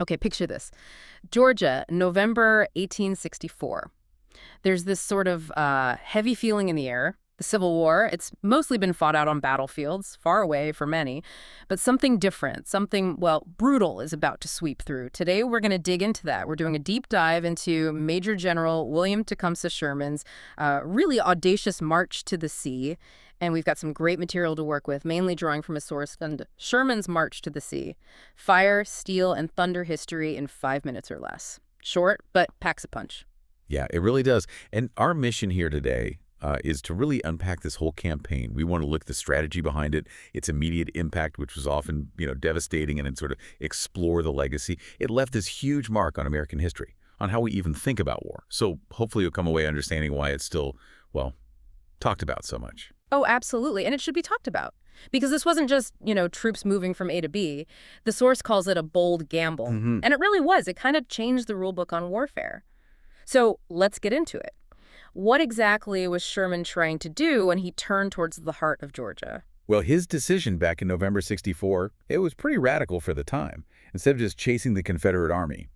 Okay, picture this. Georgia, November 1864. There's this sort of heavy feeling in the air. The Civil War, it's mostly been fought out on battlefields, far away for many. But something different, something, well, brutal is about to sweep through. Today, we're going to dig into that. We're doing a deep dive into Major General William Tecumseh Sherman's really audacious march to the sea. And we've got some great material to work with, mainly drawing from a source called Sherman's March to the Sea. Fire, steel, and thunder history in 5 minutes or less. Short, but packs a punch. Yeah, it really does. And our mission here today is to really unpack this whole campaign. We want to look at the strategy behind it, its immediate impact, which was often, devastating, and then sort of explore the legacy. It left this huge mark on American history, on how we even think about war. So hopefully you'll come away understanding why it's still, well, talked about so much. Oh, absolutely. And it should be talked about. Because this wasn't just, troops moving from A to B. The source calls it a bold gamble. And it really was. It kind of changed the rule book on warfare. So let's get into it. What exactly was Sherman trying to do when he turned towards the heart of Georgia? Well, his decision back in November '64, it was pretty radical for the time. Instead of just chasing the Confederate Army,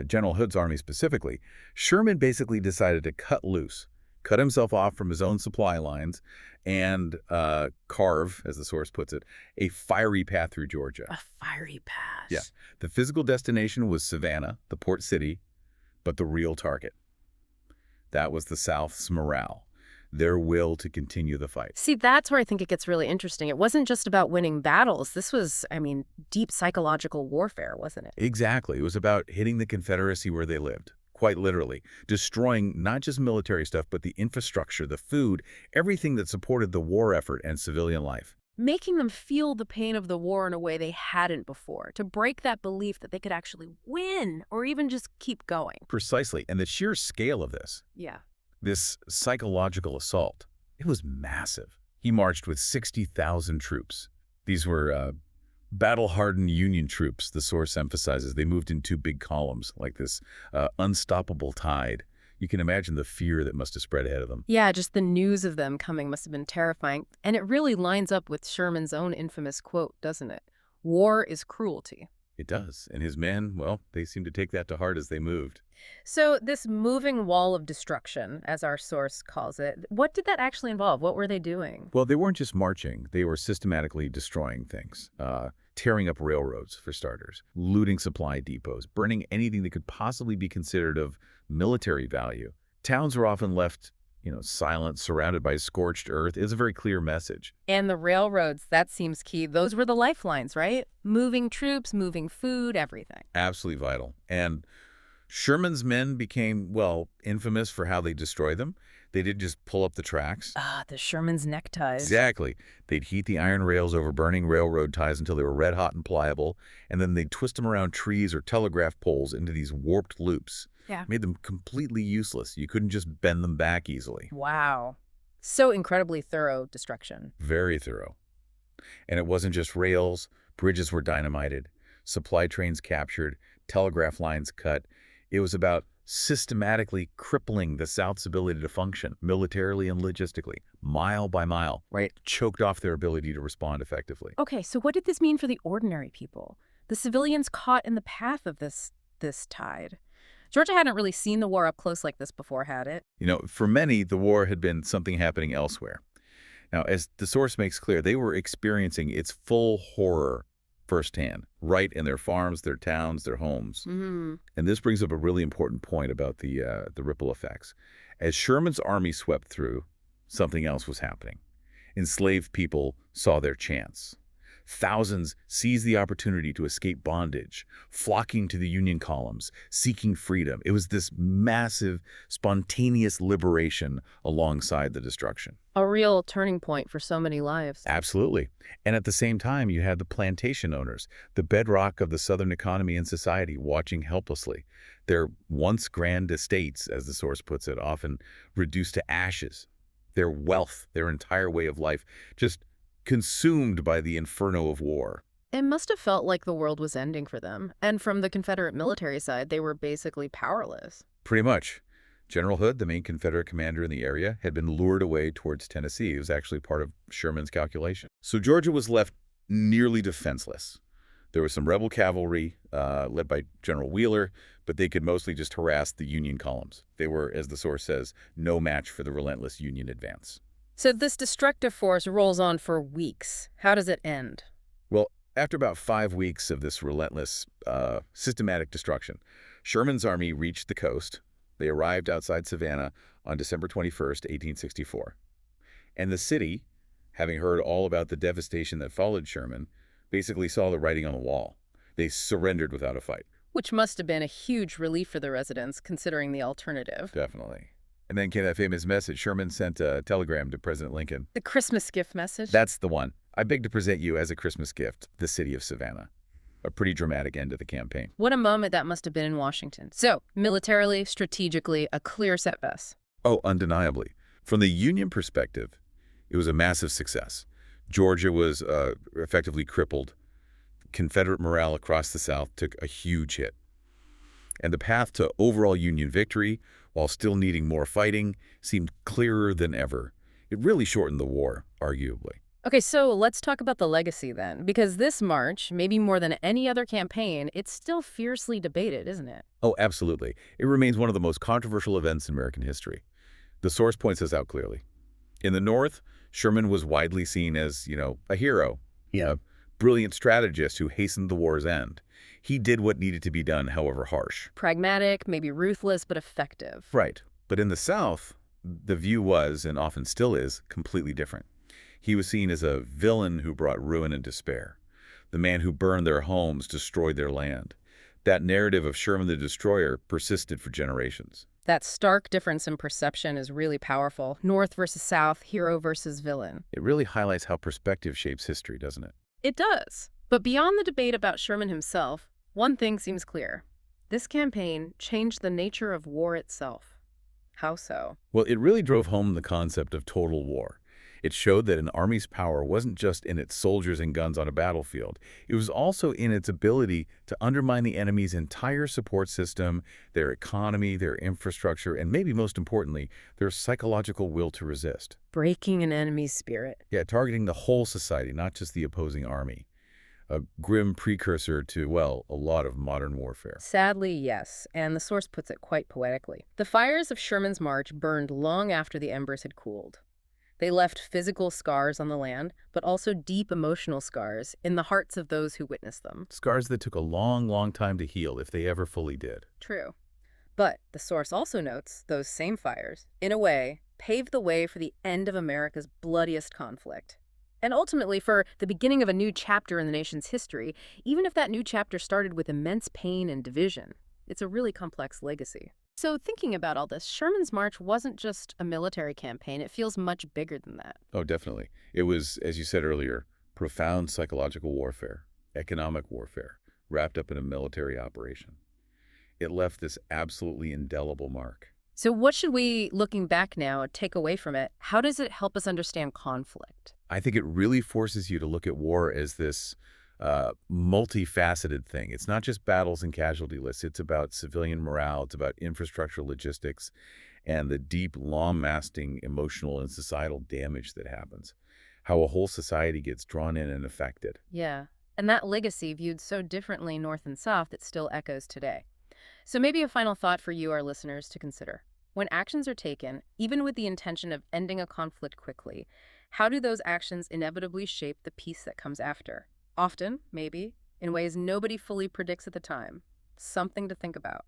General Hood's army specifically, Sherman basically decided to cut loose, cut himself off from his own supply lines, and carve, as the source puts it, a fiery path through Georgia. A fiery path. Yeah. The physical destination was Savannah, the port city, but the real target, that was the South's morale, their will to continue the fight. See, that's where I think it gets really interesting. It wasn't just about winning battles. This was, deep psychological warfare, wasn't it? Exactly. It was about hitting the Confederacy where they lived, quite literally, destroying not just military stuff, but the infrastructure, the food, everything that supported the war effort and civilian life. Making them feel the pain of the war in a way they hadn't before, to break that belief that they could actually win or even just keep going. Precisely. And the sheer scale of this psychological assault, it was massive. He marched with 60,000 troops. These were battle-hardened Union troops, the source emphasizes. They moved in two big columns, like this unstoppable tide. You can imagine the fear that must have spread ahead of them. Yeah, just the news of them coming must have been terrifying. And it really lines up with Sherman's own infamous quote, doesn't it? War is cruelty. It does. And his men, well, they seemed to take that to heart as they moved. So this moving wall of destruction, as our source calls it, what did that actually involve? What were they doing? Well, they weren't just marching. They were systematically destroying things, tearing up railroads, for starters, looting supply depots, burning anything that could possibly be considered of military value. Towns were often left, silent, surrounded by scorched earth. It's a very clear message. And the railroads, that seems key. Those were the lifelines, right? Moving troops, moving food, everything. Absolutely vital. And Sherman's men became, well, infamous for how they destroyed them. They didn't just pull up the tracks. The Sherman's neckties. Exactly. They'd heat the iron rails over burning railroad ties until they were red hot and pliable, and then they'd twist them around trees or telegraph poles into these warped loops. Yeah. Made them completely useless. You couldn't just bend them back easily. Wow. So incredibly thorough destruction. Very thorough. And it wasn't just rails. Bridges were dynamited, supply trains captured, telegraph lines cut. It was about systematically crippling the South's ability to function militarily and logistically, mile by mile. Right. Choked off their ability to respond effectively. Okay, so what did this mean for the ordinary people? The civilians caught in the path of this tide. Georgia hadn't really seen the war up close like this before, had it? For many, the war had been something happening elsewhere. Now, as the source makes clear, they were experiencing its full horror firsthand, right in their farms, their towns, their homes. And this brings up a really important point about the ripple effects. As Sherman's army swept through, something else was happening. Enslaved people saw their chance. Thousands seized the opportunity to escape bondage, flocking to the Union columns, seeking freedom. It was this massive, spontaneous liberation alongside the destruction. A real turning point for so many lives. Absolutely. And at the same time, you had the plantation owners, the bedrock of the Southern economy and society, watching helplessly. Their once grand estates, as the source puts it, often reduced to ashes. Their wealth, their entire way of life, just consumed by the inferno of war. It must have felt like the world was ending for them. And from the Confederate military side, they were basically powerless. Pretty much. General Hood, the main Confederate commander in the area, had been lured away towards Tennessee. It was actually part of Sherman's calculation. So Georgia was left nearly defenseless. There was some rebel cavalry led by General Wheeler, but they could mostly just harass the Union columns. They were, as the source says, no match for the relentless Union advance. So this destructive force rolls on for weeks. How does it end? Well, after about 5 weeks of this relentless, systematic destruction, Sherman's army reached the coast. They arrived outside Savannah on December 21st, 1864. And the city, having heard all about the devastation that followed Sherman, basically saw the writing on the wall. They surrendered without a fight. Which must have been a huge relief for the residents, considering the alternative. Definitely. And then came that famous message. Sherman sent a telegram to President Lincoln. The Christmas gift message? That's the one. I beg to present you as a Christmas gift, the city of Savannah. A pretty dramatic end to the campaign. What a moment that must have been in Washington. So, militarily, strategically, a clear success. Oh, undeniably. From the Union perspective, it was a massive success. Georgia was effectively crippled. Confederate morale across the South took a huge hit. And the path to overall Union victory, while still needing more fighting, seemed clearer than ever. It really shortened the war, arguably. Okay, so let's talk about the legacy then, because this march, maybe more than any other campaign, it's still fiercely debated, isn't it? Oh, absolutely. It remains one of the most controversial events in American history. The source points this out clearly. In the North, Sherman was widely seen as, a hero, a brilliant strategist who hastened the war's end. He did what needed to be done, however harsh. Pragmatic, maybe ruthless, but effective. Right. But in the South, the view was, and often still is, completely different. He was seen as a villain who brought ruin and despair. The man who burned their homes, destroyed their land. That narrative of Sherman the Destroyer persisted for generations. That stark difference in perception is really powerful. North versus South, hero versus villain. It really highlights how perspective shapes history, doesn't it? It does. But beyond the debate about Sherman himself, one thing seems clear. This campaign changed the nature of war itself. How so? Well, it really drove home the concept of total war. It showed that an army's power wasn't just in its soldiers and guns on a battlefield. It was also in its ability to undermine the enemy's entire support system, their economy, their infrastructure, and maybe most importantly, their psychological will to resist. Breaking an enemy's spirit. Yeah, targeting the whole society, not just the opposing army. A grim precursor to, well, a lot of modern warfare. Sadly, yes, and the source puts it quite poetically. The fires of Sherman's march burned long after the embers had cooled. They left physical scars on the land, but also deep emotional scars in the hearts of those who witnessed them. Scars that took a long, long time to heal, if they ever fully did. True. But the source also notes those same fires, in a way, paved the way for the end of America's bloodiest conflict. And ultimately for the beginning of a new chapter in the nation's history, even if that new chapter started with immense pain and division. It's a really complex legacy. So thinking about all this, Sherman's march wasn't just a military campaign. It feels much bigger than that. Oh, definitely. It was, as you said earlier, profound psychological warfare, economic warfare, wrapped up in a military operation. It left this absolutely indelible mark. So what should we, looking back now, take away from it? How does it help us understand conflict? I think it really forces you to look at war as this multifaceted thing. It's not just battles and casualty lists. It's about civilian morale. It's about infrastructure logistics and the deep, long-lasting emotional and societal damage that happens. How a whole society gets drawn in and affected. Yeah, and that legacy viewed so differently North and South, it still echoes today. So maybe a final thought for you, our listeners, to consider. When actions are taken, even with the intention of ending a conflict quickly, how do those actions inevitably shape the peace that comes after? Often, maybe, in ways nobody fully predicts at the time. Something to think about.